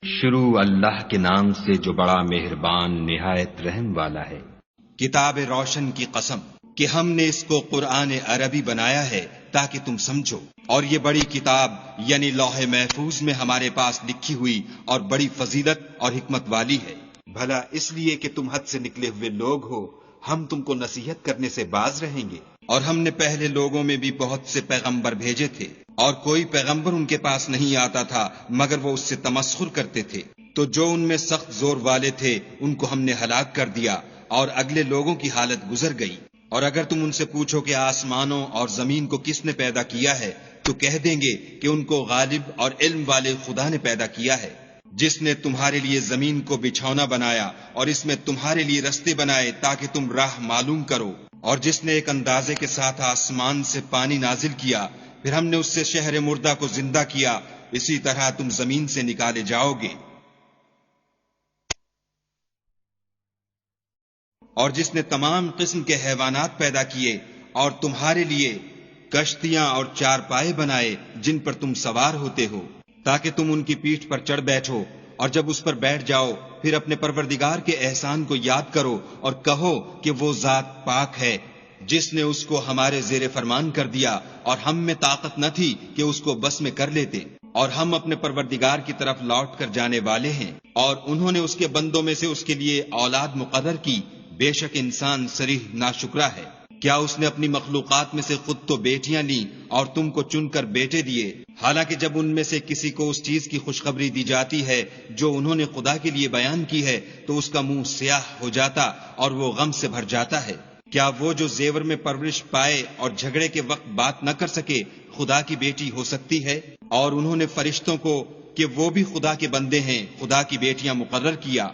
شروع اللہ کے نام سے جو بڑا مہربان نہایت رحم والا ہے۔ کتاب روشن کی قسم کہ ہم نے اس کو قرآن عربی بنایا ہے تاکہ تم سمجھو، اور یہ بڑی کتاب یعنی لوح محفوظ میں ہمارے پاس لکھی ہوئی اور بڑی فضیلت اور حکمت والی ہے، بھلا اس لیے کہ تم حد سے نکلے ہوئے لوگ ہو ہم تم کو نصیحت کرنے سے باز رہیں گے۔ اور ہم نے پہلے لوگوں میں بھی بہت سے پیغمبر بھیجے تھے، اور کوئی پیغمبر ان کے پاس نہیں آتا تھا مگر وہ اس سے تمسخر کرتے تھے، تو جو ان میں سخت زور والے تھے ان کو ہم نے ہلاک کر دیا اور اگلے لوگوں کی حالت گزر گئی۔ اور اگر تم ان سے پوچھو کہ آسمانوں اور زمین کو کس نے پیدا کیا ہے تو کہہ دیں گے کہ ان کو غالب اور علم والے خدا نے پیدا کیا ہے، جس نے تمہارے لیے زمین کو بچھونا بنایا اور اس میں تمہارے لیے رستے بنائے تاکہ تم راہ معلوم کرو، اور جس نے ایک اندازے کے ساتھ آسمان سے پانی نازل کیا، پھر ہم نے اس سے شہر مردہ کو زندہ کیا، اسی طرح تم زمین سے نکالے جاؤ گے۔ اور جس نے تمام قسم کے حیوانات پیدا کیے اور تمہارے لیے کشتیاں اور چارپائے بنائے جن پر تم سوار ہوتے ہو تاکہ تم ان کی پیٹھ پر چڑھ بیٹھو، اور جب اس پر بیٹھ جاؤ پھر اپنے پروردگار کے احسان کو یاد کرو اور کہو کہ وہ ذات پاک ہے جس نے اس کو ہمارے زیر فرمان کر دیا اور ہم میں طاقت نہ تھی کہ اس کو بس میں کر لیتے، اور ہم اپنے پروردگار کی طرف لوٹ کر جانے والے ہیں، اور انہوں نے اس کے بندوں میں سے اس کے لیے اولاد مقرر کی، بے شک انسان صریح ناشکرا ہے۔ کیا اس نے اپنی مخلوقات میں سے خود تو بیٹیاں لیں اور تم کو چن کر بیٹے دیے، حالانکہ جب ان میں سے کسی کو اس چیز کی خوشخبری دی جاتی ہے جو انہوں نے خدا کے لیے بیان کی ہے تو اس کا منہ سیاہ ہو جاتا اور وہ غم سے بھر جاتا ہے۔ کیا وہ جو زیور میں پرورش پائے اور جھگڑے کے وقت بات نہ کر سکے خدا کی بیٹی ہو سکتی ہے؟ اور انہوں نے فرشتوں کو کہ وہ بھی خدا کے بندے ہیں خدا کی بیٹیاں مقرر کیا۔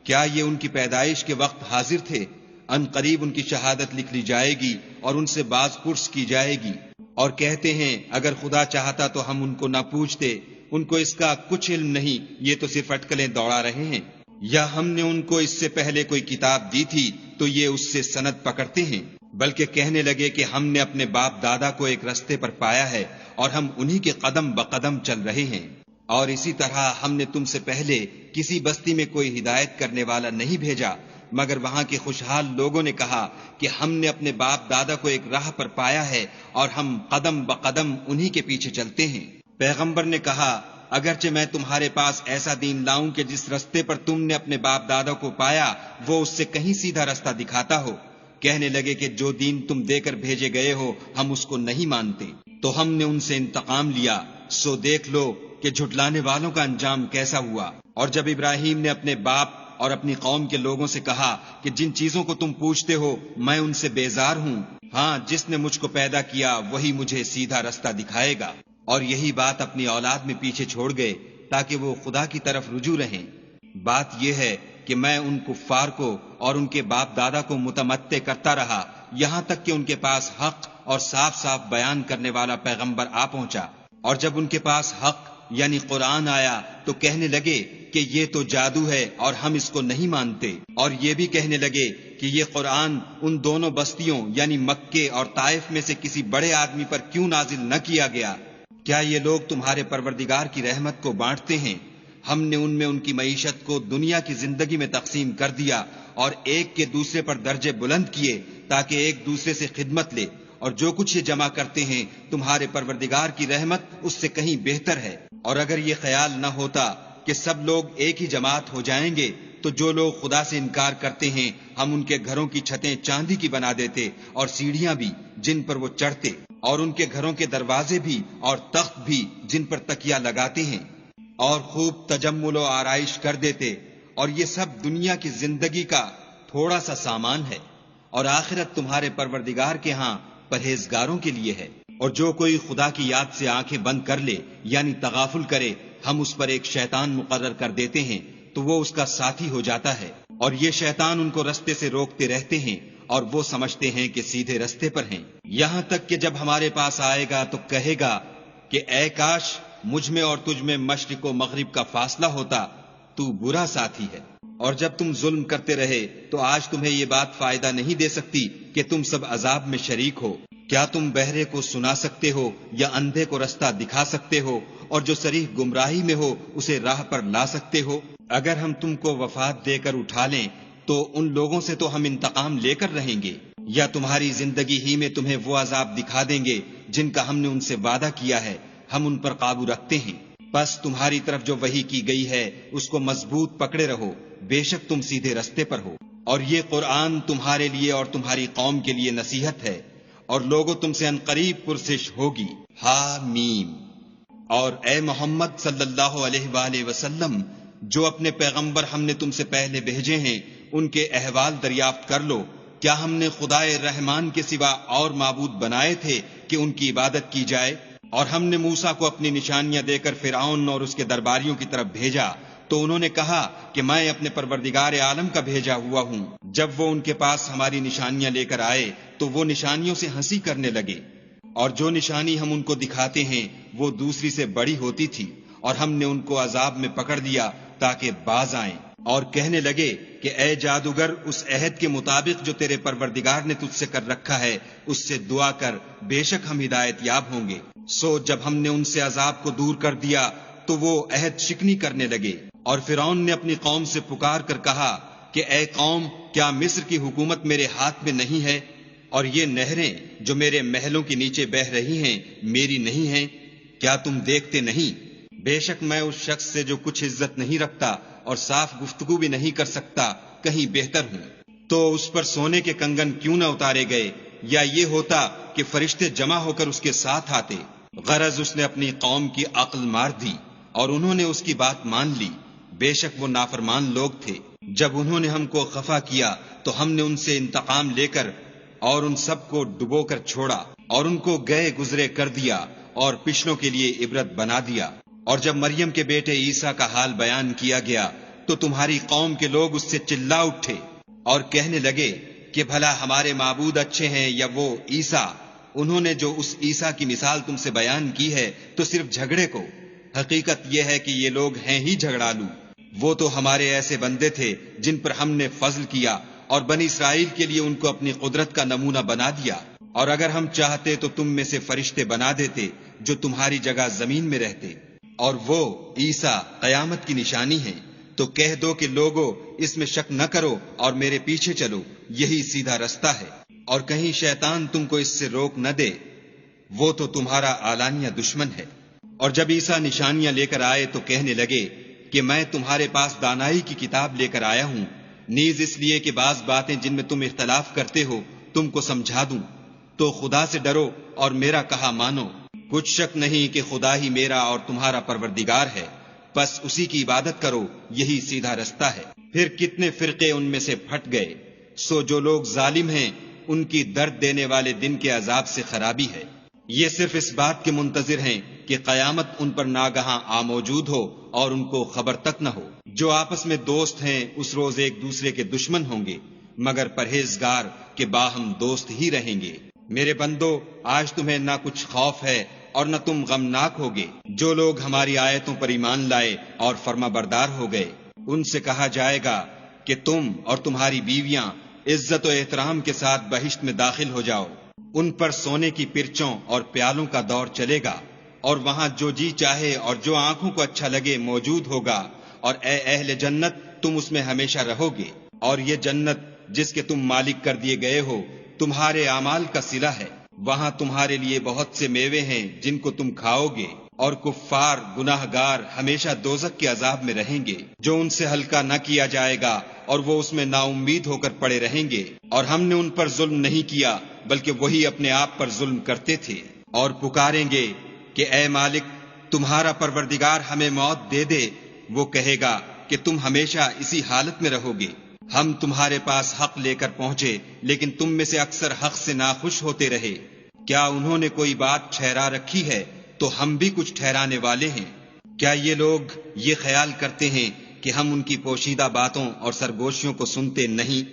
کیا یہ ان کی پیدائش کے وقت حاضر تھے؟ ان قریب ان کی شہادت لکھ لی جائے گی اور ان سے باز پرس کی جائے گی، اور کہتے ہیں اگر خدا چاہتا تو ہم ان کو نہ پوچھتے، ان کو اس کا کچھ علم نہیں، یہ تو صرف اٹکلیں دوڑا رہے ہیں۔ یا ہم نے ان کو اس سے پہلے کوئی کتاب دی تھی تو یہ اس سے سند پکڑتے ہیں، بلکہ کہنے لگے کہ ہم نے اپنے باپ دادا کو ایک رستے پر پایا ہے اور ہم انہی کے قدم بقدم چل رہے ہیں۔ اور اسی طرح ہم نے تم سے پہلے کسی بستی میں کوئی ہدایت کرنے والا نہیں بھیجا مگر وہاں کے خوشحال لوگوں نے کہا کہ ہم نے اپنے باپ دادا کو ایک راہ پر پایا ہے اور ہم قدم بقدم انہی کے پیچھے چلتے ہیں۔ پیغمبر نے کہا اگرچہ میں تمہارے پاس ایسا دین لاؤں کہ جس رستے پر تم نے اپنے باپ دادا کو پایا وہ اس سے کہیں سیدھا رستہ دکھاتا ہو، کہنے لگے کہ جو دین تم دے کر بھیجے گئے ہو ہم اس کو نہیں مانتے، تو ہم نے ان سے انتقام لیا، سو دیکھ لو کہ جھٹلانے والوں کا انجام کیسا ہوا۔ اور جب ابراہیم نے اپنے باپ اور اپنی قوم کے لوگوں سے کہا کہ جن چیزوں کو تم پوچھتے ہو میں ان سے بیزار ہوں، ہاں جس نے مجھ کو پیدا کیا وہی مجھے سیدھا رستہ دکھائے گا، اور یہی بات اپنی اولاد میں پیچھے چھوڑ گئے تاکہ وہ خدا کی طرف رجوع رہیں۔ بات یہ ہے کہ میں ان کفار کو اور ان کے باپ دادا کو متمتع کرتا رہا یہاں تک کہ ان کے پاس حق اور صاف صاف بیان کرنے والا پیغمبر آ پہنچا، اور جب ان کے پاس حق یعنی قرآن آیا تو کہنے لگے کہ یہ تو جادو ہے اور ہم اس کو نہیں مانتے، اور یہ بھی کہنے لگے کہ یہ قرآن ان دونوں بستیوں یعنی مکے اور طائف میں سے کسی بڑے آدمی پر کیوں نازل نہ کیا گیا؟ کیا یہ لوگ تمہارے پروردگار کی رحمت کو بانٹتے ہیں؟ ہم نے ان میں ان کی معیشت کو دنیا کی زندگی میں تقسیم کر دیا اور ایک کے دوسرے پر درجے بلند کیے تاکہ ایک دوسرے سے خدمت لے، اور جو کچھ یہ جمع کرتے ہیں تمہارے پروردگار کی رحمت اس سے کہیں بہتر ہے۔ اور اگر یہ خیال نہ ہوتا کہ سب لوگ ایک ہی جماعت ہو جائیں گے تو جو لوگ خدا سے انکار کرتے ہیں ہم ان کے گھروں کی چھتیں چاندی کی بنا دیتے اور سیڑھیاں بھی جن پر وہ چڑھتے، اور ان کے گھروں کے دروازے بھی اور تخت بھی جن پر تکیا لگاتے ہیں، اور خوب تجمل و آرائش کر دیتے، اور یہ سب دنیا کی زندگی کا تھوڑا سا سامان ہے، اور آخرت تمہارے پروردگار کے ہاں پرہیزگاروں کے لیے ہے۔ اور جو کوئی خدا کی یاد سے آنکھیں بند کر لے یعنی تغافل کرے ہم اس پر ایک شیطان مقرر کر دیتے ہیں تو وہ اس کا ساتھی ہو جاتا ہے، اور یہ شیطان ان کو رستے سے روکتے رہتے ہیں اور وہ سمجھتے ہیں کہ سیدھے رستے پر ہیں، یہاں تک کہ جب ہمارے پاس آئے گا تو کہے گا کہ اے کاش مجھ میں اور تجھ میں مشرق و مغرب کا فاصلہ ہوتا، تو برا ساتھی ہے۔ اور جب تم ظلم کرتے رہے تو آج تمہیں یہ بات فائدہ نہیں دے سکتی کہ تم سب عذاب میں شریک ہو۔ کیا تم بہرے کو سنا سکتے ہو یا اندھے کو رستہ دکھا سکتے ہو؟ اور جو صریح گمراہی میں ہو اسے راہ پر لا سکتے ہو؟ اگر ہم تم کو وفات دے کر اٹھا لیں تو ان لوگوں سے تو ہم انتقام لے کر رہیں گے، یا تمہاری زندگی ہی میں تمہیں وہ عذاب دکھا دیں گے جن کا ہم نے ان سے وعدہ کیا ہے، ہم ان پر قابو رکھتے ہیں۔ بس تمہاری طرف جو وحی کی گئی ہے اس کو مضبوط پکڑے رہو، بے شک تم سیدھے رستے پر ہو۔ اور یہ قرآن تمہارے لیے اور تمہاری قوم کے لیے نصیحت ہے، اور لوگوں تم سے عنقریب پرسش ہوگی۔ حامیم۔ اور اے محمد صلی اللہ علیہ وآلہ وسلم، جو اپنے پیغمبر ہم نے تم سے پہلے بھیجے ہیں ان کے احوال دریافت کر لو۔ کیا ہم نے خدائے رحمان کے سوا اور معبود بنائے تھے کہ ان کی عبادت کی جائے؟ اور ہم نے موسیٰ کو اپنی نشانیاں دے کر فرعون اور اس کے درباریوں کی طرف بھیجا، تو انہوں نے کہا کہ میں اپنے پروردگار عالم کا بھیجا ہوا ہوں۔ جب وہ ان کے پاس ہماری نشانیاں لے کر آئے تو وہ نشانیوں سے ہنسی کرنے لگے، اور جو نشانی ہم ان کو دکھاتے ہیں وہ دوسری سے بڑی ہوتی تھی، اور ہم نے ان کو عذاب میں پکڑ دیا تاکہ باز آئیں، اور کہنے لگے کہ اے جادوگر، اس عہد کے مطابق جو تیرے پروردگار نے تجھ سے کر رکھا ہے اس سے دعا کر، بے شک ہم ہدایت یاب ہوں گے۔ سو جب ہم نے ان سے عذاب کو دور کر دیا تو وہ عہد شکنی کرنے لگے، اور فرعون نے اپنی قوم سے پکار کر کہا کہ اے قوم، کیا مصر کی حکومت میرے ہاتھ میں نہیں ہے، اور یہ نہریں جو میرے محلوں کے نیچے بہ رہی ہیں میری نہیں ہیں؟ کیا تم دیکھتے نہیں؟ بے شک میں اس شخص سے جو کچھ عزت نہیں رکھتا اور صاف گفتگو بھی نہیں کر سکتا کہیں بہتر ہوں۔ تو اس پر سونے کے کنگن کیوں نہ اتارے گئے، یا یہ ہوتا کہ فرشتے جمع ہو کر اس کے ساتھ آتے۔ غرض اس نے اپنی قوم کی عقل مار دی اور انہوں نے اس کی بات مان لی، بے شک وہ نافرمان لوگ تھے۔ جب انہوں نے ہم کو خفا کیا تو ہم نے ان سے انتقام لے کر اور ان سب کو ڈبو کر چھوڑا، اور ان کو گئے گزرے کر دیا اور پچھلوں کے لیے عبرت بنا دیا۔ اور جب مریم کے بیٹے عیسیٰ کا حال بیان کیا گیا تو تمہاری قوم کے لوگ اس سے چلا اٹھے اور کہنے لگے کہ بھلا ہمارے معبود اچھے ہیں یا وہ عیسیٰ؟ انہوں نے جو اس عیسیٰ کی مثال تم سے بیان کی ہے تو صرف جھگڑے کو۔ حقیقت یہ ہے کہ یہ لوگ ہیں ہی جھگڑالو۔ وہ تو ہمارے ایسے بندے تھے جن پر ہم نے فضل کیا، اور بنی اسرائیل کے لیے ان کو اپنی قدرت کا نمونہ بنا دیا۔ اور اگر ہم چاہتے تو تم میں سے فرشتے بنا دیتے جو تمہاری جگہ زمین میں رہتے، اور وہ عیسیٰ قیامت کی نشانی ہے۔ تو کہہ دو کہ لوگو، اس میں شک نہ کرو اور میرے پیچھے چلو، یہی سیدھا رستہ ہے، اور کہیں شیطان تم کو اس سے روک نہ دے، وہ تو تمہارا اعلانیہ دشمن ہے۔ اور جب عیسیٰ نشانیاں لے کر آئے تو کہنے لگے کہ میں تمہارے پاس دانائی کی کتاب لے کر آیا ہوں، نیز اس لیے کہ بعض باتیں جن میں تم اختلاف کرتے ہو تم کو سمجھا دوں۔ تو خدا سے ڈرو اور میرا کہا مانو، کچھ شک نہیں کہ خدا ہی میرا اور تمہارا پروردگار ہے، بس اسی کی عبادت کرو، یہی سیدھا رستہ ہے۔ پھر کتنے فرقے ان میں سے پھٹ گئے۔ سو جو لوگ ظالم ہیں ان کی درد دینے والے دن کے عذاب سے خرابی ہے۔ یہ صرف اس بات کے منتظر ہیں کہ قیامت ان پر ناگہاں آ موجود ہو اور ان کو خبر تک نہ ہو۔ جو آپس میں دوست ہیں اس روز ایک دوسرے کے دشمن ہوں گے، مگر پرہیزگار کے باہم دوست ہی رہیں گے۔ میرے بندو، آج تمہیں نہ کچھ خوف ہے اور نہ تم غمناک ہوگے۔ جو لوگ ہماری آیتوں پر ایمان لائے اور فرما بردار ہو گئے، ان سے کہا جائے گا کہ تم اور تمہاری بیویاں عزت و احترام کے ساتھ بہشت میں داخل ہو جاؤ۔ ان پر سونے کی پرچوں اور پیالوں کا دور چلے گا، اور وہاں جو جی چاہے اور جو آنکھوں کو اچھا لگے موجود ہوگا، اور اے اہل جنت، تم اس میں ہمیشہ رہو گے۔ اور یہ جنت جس کے تم مالک کر دیے گئے ہو تمہارے اعمال کا صلہ ہے۔ وہاں تمہارے لیے بہت سے میوے ہیں جن کو تم کھاؤ گے، اور کفار گناہ گار ہمیشہ دوزخ کے عذاب میں رہیں گے جو ان سے ہلکا نہ کیا جائے گا، اور وہ اس میں نا امید ہو کر پڑے رہیں گے۔ اور ہم نے ان پر ظلم نہیں کیا بلکہ وہی اپنے آپ پر ظلم کرتے تھے۔ اور پکاریں گے کہ اے مالک، تمہارا پروردگار ہمیں موت دے دے۔ وہ کہے گا کہ تم ہمیشہ اسی حالت میں رہو گے۔ ہم تمہارے پاس حق لے کر پہنچے، لیکن تم میں سے اکثر حق سے ناخوش ہوتے رہے۔ کیا انہوں نے کوئی بات ٹھہرا رکھی ہے تو ہم بھی کچھ ٹھہرانے والے ہیں۔ کیا یہ لوگ یہ خیال کرتے ہیں کہ ہم ان کی پوشیدہ باتوں اور سرگوشیوں کو سنتے نہیں؟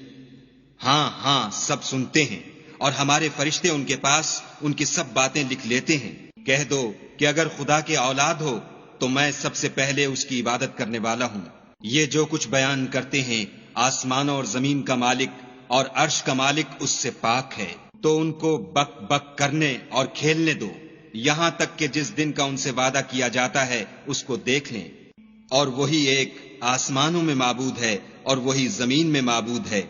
ہاں ہاں، سب سنتے ہیں، اور ہمارے فرشتے ان کے پاس ان کی سب باتیں لکھ لیتے ہیں۔ کہہ دو کہ اگر خدا کے اولاد ہو تو میں سب سے پہلے اس کی عبادت کرنے والا ہوں۔ یہ جو کچھ بیان کرتے ہیں آسمانوں اور زمین کا مالک اور عرش کا مالک اس سے پاک ہے، تو ان کو بک بک کرنے اور کھیلنے دو۔ یہاں تک کہ جس دن کا ان سے وعدہ کیا جاتا ہے اس کو دیکھ لیں، اور وہی ایک آسمانوں میں معبود ہے اور وہی زمین میں معبود ہے،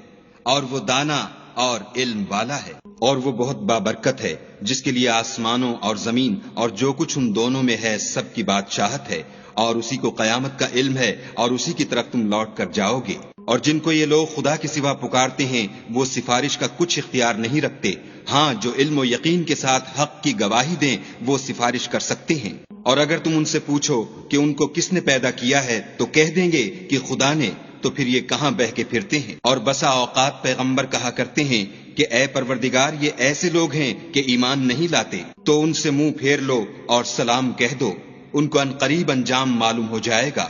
اور وہ دانا اور علم والا ہے، اور وہ بہت بابرکت ہے، جس کے لیے آسمانوں اور زمین اور جو کچھ ان دونوں میں ہے سب کی بادشاہت ہے، اور اسی کو قیامت کا علم ہے، اور اسی کی طرف تم لوٹ کر جاؤ گے۔ اور جن کو یہ لوگ خدا کے سوا پکارتے ہیں وہ سفارش کا کچھ اختیار نہیں رکھتے، ہاں جو علم و یقین کے ساتھ حق کی گواہی دیں وہ سفارش کر سکتے ہیں۔ اور اگر تم ان سے پوچھو کہ ان کو کس نے پیدا کیا ہے تو کہہ دیں گے کہ خدا نے، تو پھر یہ کہاں بہہ کے پھرتے ہیں۔ اور بسا اوقات پیغمبر کہا کرتے ہیں کہ اے پروردگار یہ ایسے لوگ ہیں کہ ایمان نہیں لاتے، تو ان سے منہ پھیر لو اور سلام کہہ دو، ان کو عنقریب انجام معلوم ہو جائے گا۔